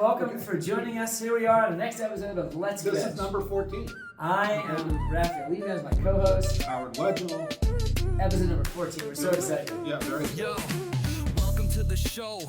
welcome for joining us. Here we are on the next episode of Let's Kvetch. This is number 14. I am Raphael. Ilene Rosen, my co-host. Howard Wedgle. Episode number 14. We're so excited. Yeah, very good. Yo, welcome to the show.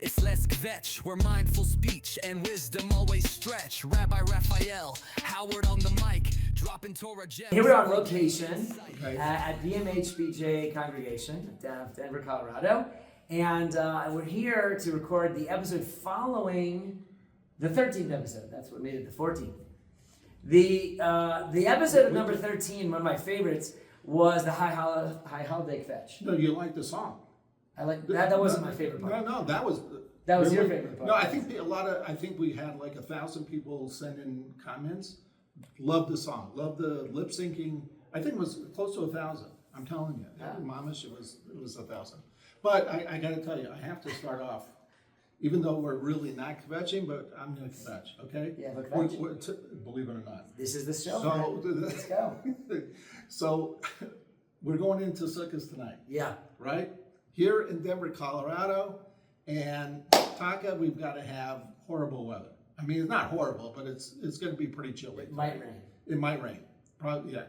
It's Let's Kvetch, where mindful speech and wisdom always stretch. Rabbi Raphael, Howard on the mic, dropping Torah gems. Here we are on location Okay. at BMH-BJ congregation, Denver, Colorado. And we're here to record the episode following the 13th episode. That's what made it the 14th. The episode of number 13, one of my favorites, was the High Holiday Kvetch. No, you like the song. I like that. That wasn't my favorite part. No, that was. That was your favorite part. No, I think I think we had like 1,000 people send in comments. Love the song. Love the lip syncing. I think it was close to 1,000. I'm telling you. Yeah. Mamish, it was 1,000. But I got to tell you, I have to start off. Even though we're really not kvetching, but I'm going to kvetch, okay? Yeah, but kvetch. Believe it or not. This is the show. So, Let's go. So, we're going into Sukkot tonight, Yeah. right? Here in Denver, Colorado, and Taka, we've got to have horrible weather. I mean, it's not horrible, but it's going to be pretty chilly. It might rain. It might rain. Probably, yeah.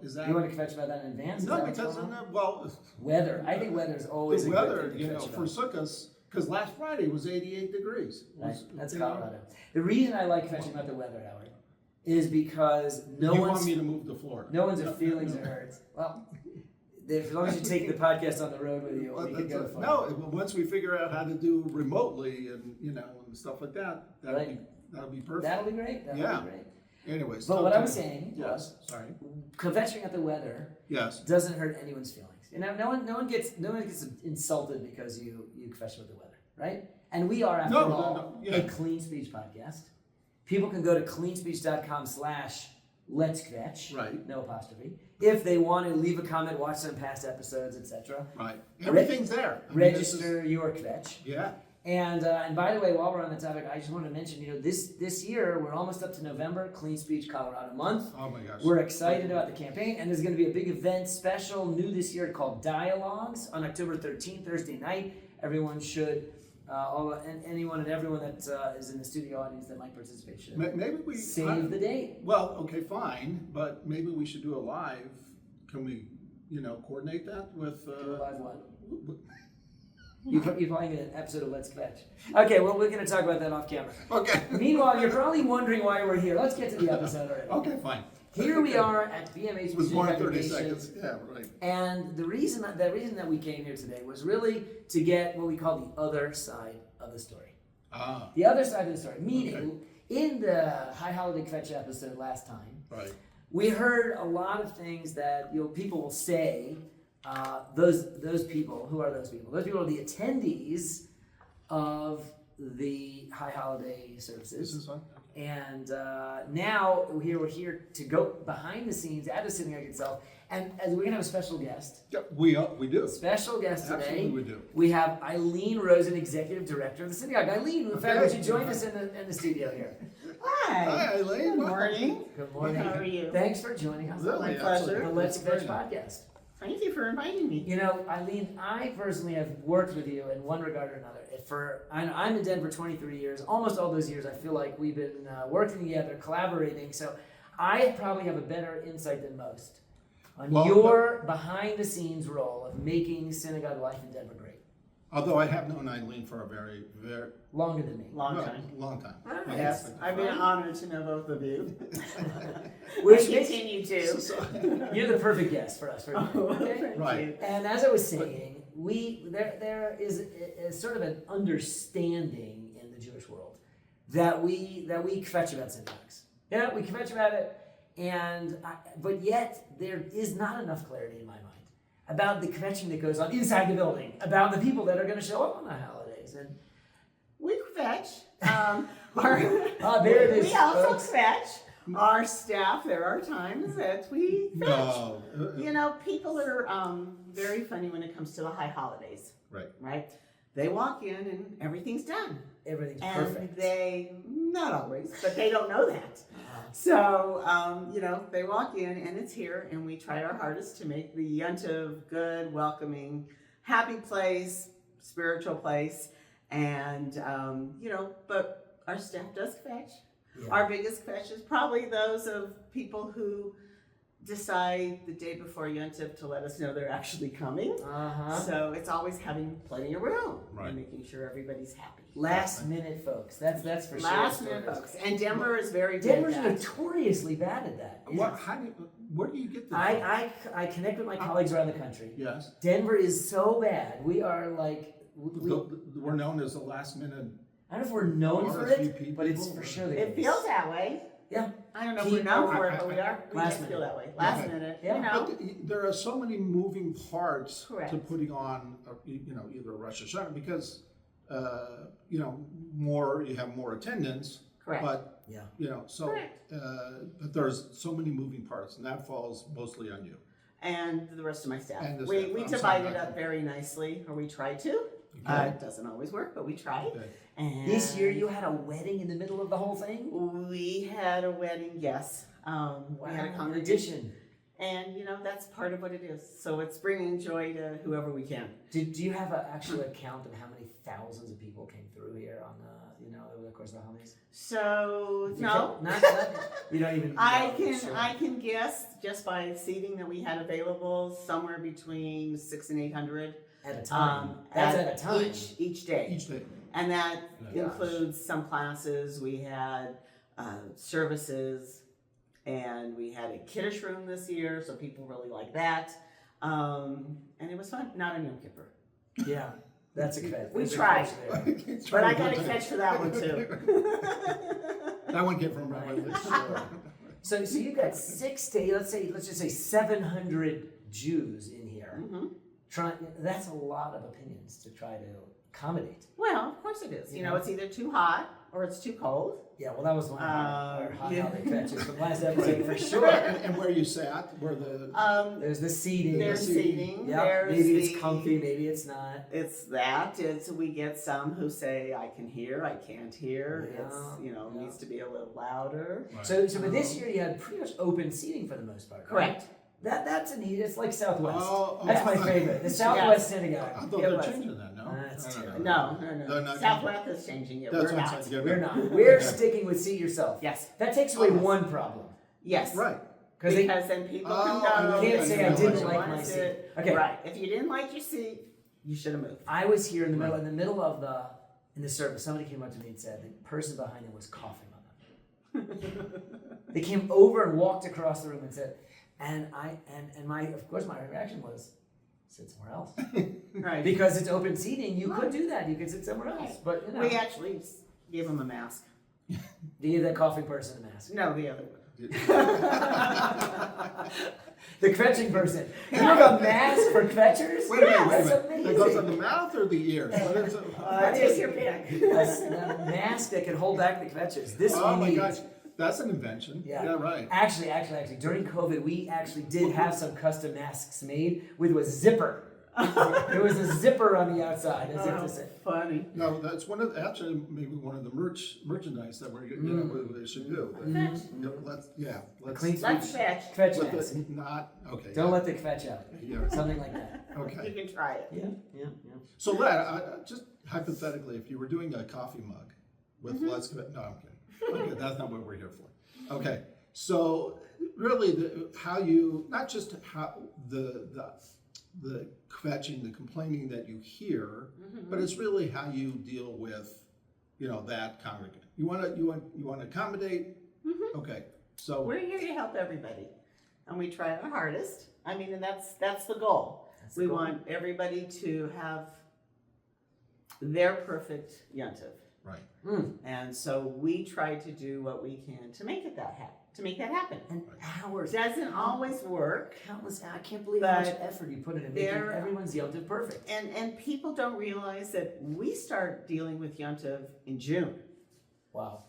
Is that? You want to kvetch about that in advance? Is No, that what's because going on? well, Weather. I think weather is always the a good weather, thing to kvetch for about. Sukkot, because last Friday was 88 degrees. Right. That's you know, Colorado. The reason I like kvetching about the weather, Howard, is because You want me to move to Florida? no one's feelings are hurt. Well, as long as you take the podcast on the road with you, Well, we can go to Florida. no, once we figure out how to do remotely and and stuff like that, that'll be perfect. That'll be great. That'll be great. Anyways, But what I was saying yes, was, sorry, kvetching at the weather yes, doesn't hurt anyone's feelings. You know, no one gets insulted because you kvetch with the weather, right? And we are, after all, yeah. a clean speech podcast. People can go to cleanspeech.com/let's kvetch, Right. no apostrophe, if they want to leave a comment, watch some past episodes, etc. right. Everything's there. I mean, Register your kvetch. Yeah. And by the way, while we're on the topic, I just want to mention, this year we're almost up to November, Clean Speech Colorado Month. Oh my gosh. We're excited about the campaign, and there's going to be a big event special new this year called Dialogues on October 13th, Thursday night. Everyone should, anyone and everyone that is in the studio audience that might participate should Maybe we save the date. Well, okay, fine, but maybe we should do a live. Can we, coordinate that with? Live what? You're playing an episode of Let's Kvetch. Okay, well, we're going to talk about that off camera. Okay. Meanwhile, you're probably wondering why we're here. Let's get to the episode already. Okay, fine. Here we are at BMH-BJ It was more than 30 congregation. seconds. Yeah, right. And the reason that we came here today was really to get what we call the other side of the story. Ah, The other side of the story, meaning Okay. in the High Holiday Kvetch episode last time, right. we heard a lot of things that people will say. Those people, who are those people? Those people are the attendees of the High Holiday services. This is fun. And now we're here to go behind the scenes at the synagogue itself. And as we're going to have a special guest. Yeah, we do. Special guest today. Absolutely we do. We have Ilene Rosen, Executive Director of the synagogue. Ilene, in fact, Okay. would you join us in the studio here? Hi. Hi, Eileen. Good morning. Good morning. How are you? Thanks for joining us Really, My on pleasure. the Let's That's Kvetch great. podcast. Thank you for inviting me. Eileen, I personally have worked with you in one regard or another. I'm in Denver 23 years. Almost all those years, I feel like we've been working together, collaborating. So I probably have a better insight than most on your behind-the-scenes role of making synagogue life in Denver great. Although I have known Eileen for a very, very Longer than me. Long time. long time. Yes, I've been honored to know both of you. Which I makes continue to. you're the perfect guest for us. Okay? Thank Right. you. And as I was saying, there is a sort of an understanding in the Jewish world that we kvetch about synagogues. Yeah, we kvetch about it, but yet there is not enough clarity in my mind about the kvetching that goes on inside the building, about the people that are going to show up on the holidays. And We kvetch. there it is. We also folks. kvetch. Our staff, there are times that we kvetch. No. People are very funny when it comes to the high holidays. Right. Right? They walk in and everything's done. Everything's And perfect. they, not always, but they don't know that. So, they walk in and it's here, and we try our hardest to make the yuntiv good, welcoming, happy place, spiritual place. And, but our staff does kvetch. Yeah. Our biggest kvetch is probably those of people who decide the day before Yontif to let us know they're actually coming. Uh-huh. So it's always having plenty of room Right. and making sure everybody's happy. Last minute folks. That's for sure. Last minute folks. And Denver is very good Denver's at that. notoriously bad at that. Where do you get this? I connect with my colleagues around the country. Yes. Denver is so bad. We are like We're known as the last minute. I don't know if we're known for it, RSVP but it's people, for sure the It case. feels that way. Yeah. I don't know if we're known for it, but we Last just feel minute. that way. Last Okay. minute, Yeah. But there are so many moving parts Correct. to putting on, either a Rosh Hashanah because, you have more attendance. Correct. But, Yeah. Correct. but there's so many moving parts and that falls mostly on you. And the rest of my staff. And the We staff. I'm divide sorry, it up very nicely, or we try to. Okay. It doesn't always work, but we try. Okay. And This year you had a wedding in the middle of the whole thing? we had a wedding, yes. We had a Wow, congregation. addition. And, that's part of what it is. So it's bringing joy to whoever we can. Do you have an actual account of how many thousands of people came through here on over the course of the holidays? So, You no. can't- not you don't even. I know, can sure. I can guess just by seating that we had available somewhere between 600 and 800 At a time. That's at a time. each day, Each day. and that Yeah. includes some classes. We had services, and we had a kiddush room this year, so people really like that, and it was fun. Not on Yom Kippur, Yeah, that's a kvetch. We There's a tried. kvetch there. but I got a catch for that one too. That one came from Rabbi. So you've got 60, let's just say 700 Jews in here. Mhm. That's a lot of opinions to try to accommodate. Well, of course it is. Yeah. It's either too hot or it's too cold. Yeah, well, that was one of our hot yeah. holiday kvetches from last episode for sure. And where you sat, where the There's the seating. There's seating. Yeah, There's maybe it's the- comfy, maybe it's not. It's that. We get some who say, I can hear, I can't hear. Yeah, It's, yeah. needs to be a little louder. So but this year you had pretty much open seating for the most part. Right? Correct. That's a neat. It's like Southwest. Oh, That's my yes. favorite. The Southwest synagogue. I thought It they're was. changing that, no? That's terrible. No. They're not- Southwest is changing it. That's We're what I'm not. saying. Yeah, We're but- not. We're Okay. sticking with seat yourself. Yes. That takes away Oh, yes. one problem. Yes. Right. Because Because then people Oh, can I go. know. Can't say I and didn't you like want my to seat. sit. Okay. Right. If you didn't like your seat, you should have moved. I was here in the middle of the service. Somebody came up to me and said the person behind them was coughing on them. They came over and walked across the room and said, and my reaction was, sit somewhere else. Right. Because it's open seating, you could do that. You could sit somewhere else. Right. But We actually gave them a mask. you give that coughing person a mask. No, the other one. The kvetching person. You have a mask for kvetchers? Wait a minute, That's That amazing. goes on the mouth or the ears? What is it? Just your pick. A mask that can hold back the kvetches. This Oh we my need. gosh, that's an invention. Yeah. Yeah, right. Actually, during COVID, we actually did have some custom masks made with a zipper. There was a zipper on the outside, as if to say. Funny. No, that's maybe one of the merchandise that we're what they should do. Let's Clean Let's sweep. fetch. Kvetch let mask. the, not okay. Don't let the kvetch out. Yeah. Something like that. You Okay. can try it. Yeah. So, Lad, just hypothetically, if you were doing a coffee mug with let's no, I'm kidding. Okay, that's not what we're here for. Okay, so really, how you not just how the kvetching, the complaining that you hear, but it's really how you deal with, that congregant. You want to accommodate. Okay, so We're here to help everybody, and we try our hardest. I mean, and that's the goal. That's the We goal. want everybody to have their perfect yontif, right. and so we try to do what we can to make it to make that happen. And hours. It doesn't always work, Countless. I can't believe how much But effort you put in making there- everyone's yelted perfect. and people don't realize that we start dealing with yontif in June. Wow.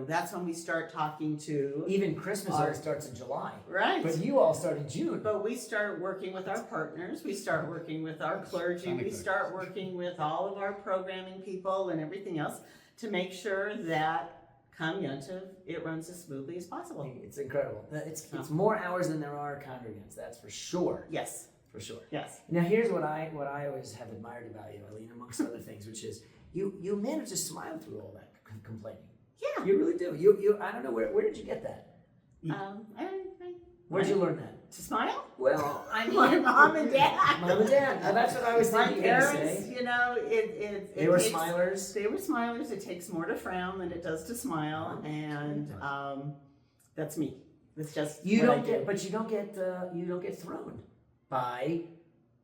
That's when we start talking to Even Christmas always starts in July. right. But you all start in June. But we start working with our partners, we start working with our clergy, we start working with all of our programming people and everything else to make sure that come Yontif, it runs as smoothly as possible. It's incredible. It's more hours than there are congregants. That's for sure. Yes, For sure. yes. Now here's what I always have admired about you, Ilene, amongst other things, which is you manage to smile through all that complaining. Yeah. You really do. You I don't know where did you get that? Where'd you learn that? To smile? Well, I mean, My mom and dad. Mom and dad. Now, that's what I was My thinking you were gonna parents, say. you know, it They were takes- smilers. They were smilers. It takes more to frown than it does to smile, and that's me. It's just You what I don't do. get, but you don't get thrown by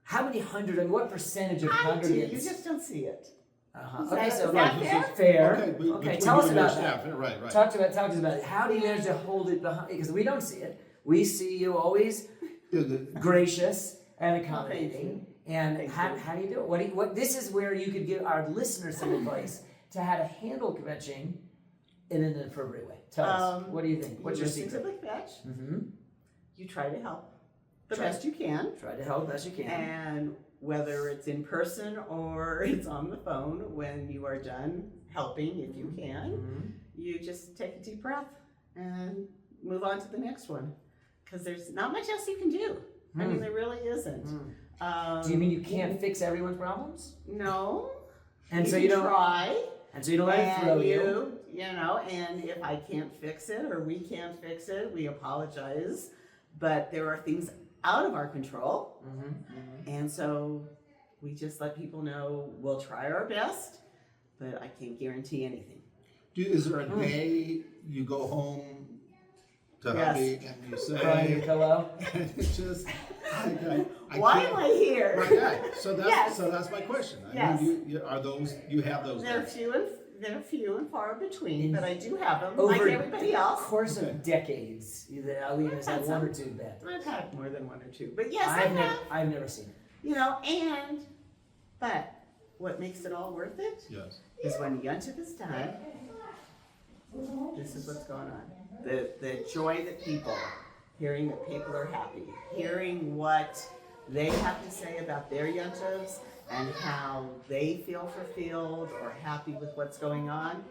how many hundred and what percentage of I do. congregants? You just don't see it. Uh-huh. Is Okay, that- so is that fair? fair. Okay, but Okay, between tell you us and your about staff, that. right. Talk to us about it. How do you manage to hold it behind? Because we don't see it. We see you always gracious and accommodating. And Thank how, you. how do you do it? What this is where you could give our listeners some advice to how to handle kvetching in an appropriate way. Tell us. What do you think? What's you your listen secret? to the Kvetch. Mm-hmm. You try to help the Try. best you can, Try to help best you can. and whether it's in person or it's on the phone, when you are done helping, if you can, Mhm. you just take a deep breath and move on to the next one. Because there's not much else you can do. I mean, there really isn't. Do you mean you can't fix everyone's problems? No. And so you can don't. try. And so you don't let it throw And you. you know, and if I can't fix it or we can't fix it, we apologize. But there are things out of our control. And so we just let people know we'll try our best, but I can't guarantee anything. Is there a day you go home to Yes. hubby and you Crying your say, pillow. it's just, I Why can't- am I here? Right, yeah. So that's Yes. so that's my question. I Yes. mean, you have those They're days. few and far between, but I do have them, Over like everybody the else. course Okay. of decades, either Ilene has had one or two bad. I've had more than one or two, but yes, I have. I've never seen it. You know, but what makes it all worth it Yes. is when Yontif is done, this is what's going on. The joy that people, hearing that people are happy, hearing what they have to say about their Yontifs and how they feel fulfilled or happy with what's going on,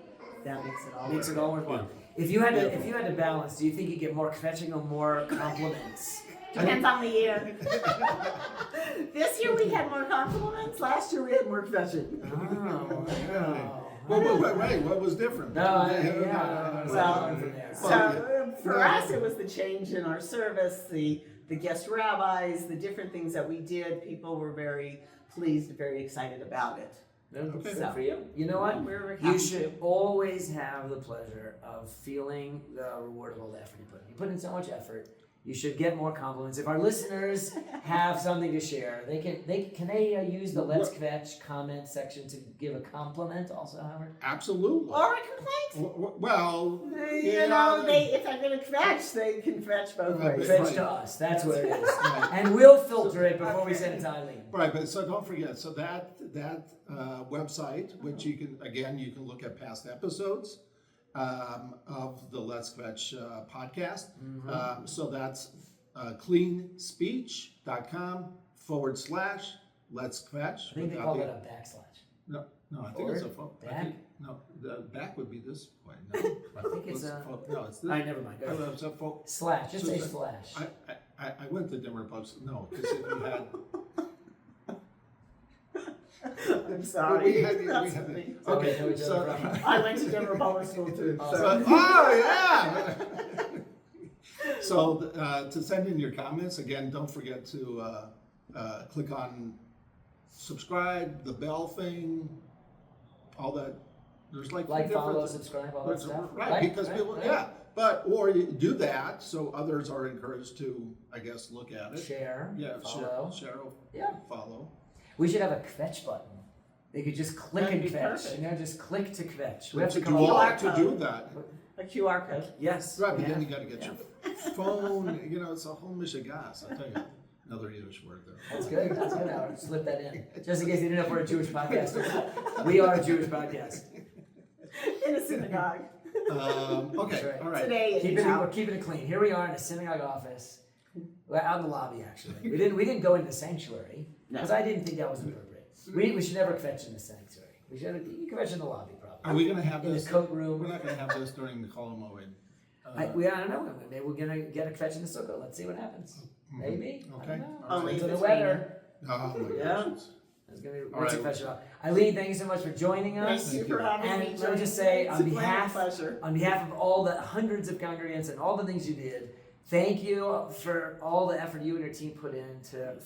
that makes it all Makes worth it all worthwhile. If you had to balance, do you think you get more kvetching or more compliments? Depends on the year. This year we had more compliments. Last year we had more kvetching. What was different? Well, So for us, it was the change in our service, the guest rabbis, the different things that we did. People were very pleased, very excited about it. Good So, for you. You know what? we're You happy should always have the pleasure of feeling the reward of all the effort you put in. You put in so much effort. You should get more compliments. If our listeners have something to share, can they use the Let's Kvetch comment section to give a compliment also, Howard? Absolutely. Or a complaint. Well, You know, if I'm going to kvetch, they can kvetch both Right, ways. Kvetch Right. to us. That's what it is. Right. And we'll filter it before we send it to Eileen. Right, but so don't forget. So that website, which you can look at past episodes of the Let's Kvetch podcast. So that's cleanspeech.com/Let's Kvetch. I think they call that a backslash. No, I think it's a Forward? back. The back would be this way. No, I think it's a. no, it's this. All right, never mind. Go ahead. It's a Slash. Just So say that- slash. I went to dimmer pubs. No, because if you had. I'm sorry. We had- That's we had- funny. Okay, no, it's so- no problem. I went to Denver Public School too. So, oh yeah. So to send in your comments again, don't forget to click on subscribe, the bell thing, all that. There's like Like, different- follow, subscribe, all that stuff. Right, because people, yeah. But or you do that so others are encouraged to, I guess, look at it. Share. Yeah, Follow. share, Yeah. follow. We should have a Kvetch button. They could just click That'd and be Kvetch. perfect. You know, just click to Kvetch. We have to To come do up all, with to do that. A QR code. Yes. Right, but yeah. then you got to get your phone. You know, it's a whole mishigas. I'll tell you, another Yiddish word there. That's good. That's good, Howard. Slip that in. Just in case you didn't know if we're a Jewish podcast. We are a Jewish podcast. In a synagogue. Okay, That's right. all right. Today, We're anyhow. keeping it clean. Here we are in a synagogue office. We're out in the lobby, actually. We didn't go into the sanctuary because I didn't think that was appropriate. We should never kvetch in the sanctuary. We should you can kvetch in the lobby, probably. Are we going to have In the this? coat room. We're not going to have this during the Kolomoid. I don't know. Maybe we're gonna get a kvetch in the sukkah. Let's see what happens. Maybe. I Okay. don't know. All Only right. To if the it's weather. Oh my Yeah. goodness. It's gonna be All what's right. a Kvetch about. Ilene, thank you so much for joining us. Thank you for having And me. let me Johnny. just say, It's on a behalf pleasure. of all the hundreds of congregants and all the things you did, thank you for all the effort you and your team put in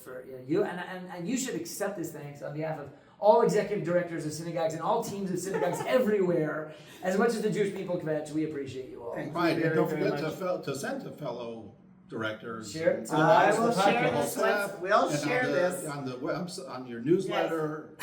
for you and you should accept this thanks on behalf of all executive directors of synagogues and all teams of synagogues everywhere. As much as the Jewish people Kvetch, we appreciate you all. Thank you. Right, and very, don't very forget much. to send to fellow directors. Share it and to the I rest of will the share podcast. this staff, with, we'll and share on the, this. on the web, on your newsletter,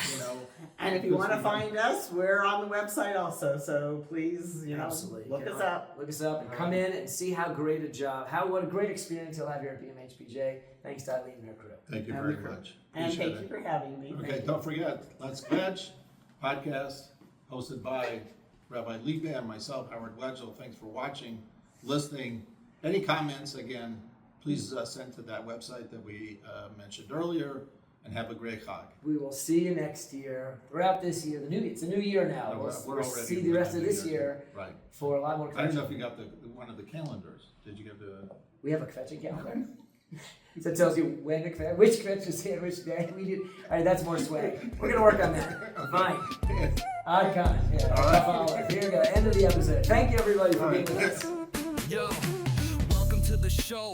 And if you want to find us, we're on the website also. So please, Absolutely. look Get us on- up. Look us up and come in and see how great a job, what a great experience you'll have here at BMH-BJ. Thanks to Ilene and her crew. Thank you And very the crew. much. And Appreciate thank you it. for having me. Okay, don't forget, Let's Kvetch podcast hosted by Rabbi Leban and myself, Howard Wedgle. Thanks for watching, listening. Any comments, again, please send to that website that we mentioned earlier, and have a great Chag. We will see you next year, throughout this year. It's a new year now. No, We'll we're already see the rest of in this the year Right. for a lot more I don't know if Kvetching. you got one of the calendars. Did you get the? We have a Kvetching calendar. So it tells you when the Kvetch, which Kvetch is here, which day. We did. All right, that's more swag. We're gonna work on that. Fine. Icon. Yeah. Raphael. Here we go. End of the episode. Thank you everybody for being with us. Yo, welcome to the show.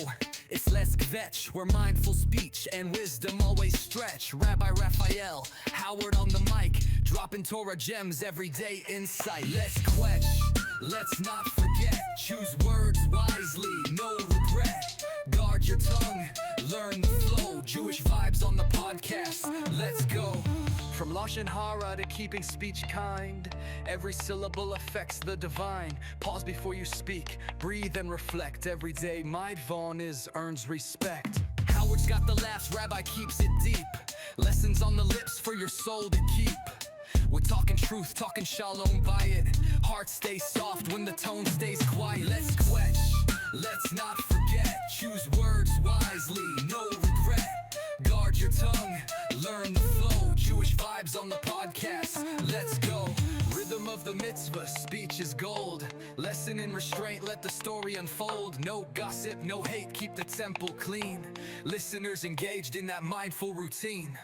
It's Let's Kvetch, where mindful speech and wisdom always stretch. Rabbi Raphael, Howard on the mic, dropping Torah gems, everyday insight. Let's Kvetch, let's not forget. Choose words wisely, no regret. Guard your tongue, learn the flow. Jewish vibes on the podcast. Let's go. From Lashon Hara to keeping speech kind, every syllable affects the divine. Pause before you speak, breathe and reflect. Every day my Vaughn earns respect. Howard's got the laughs, Rabbi keeps it deep. Lessons on the lips for your soul to keep. We're talking truth, talking shalom by it. Heart stays soft when the tone stays quiet. Let's Kvetch, let's not forget. Choose words wisely, no regret. Guard your tongue, learn the flow. Jewish vibes on the podcast. Let's go. Rhythm of the mitzvah, speech is gold. Lesson in restraint, let the story unfold. No gossip, no hate, keep the temple clean. Listeners engaged in that mindful routine.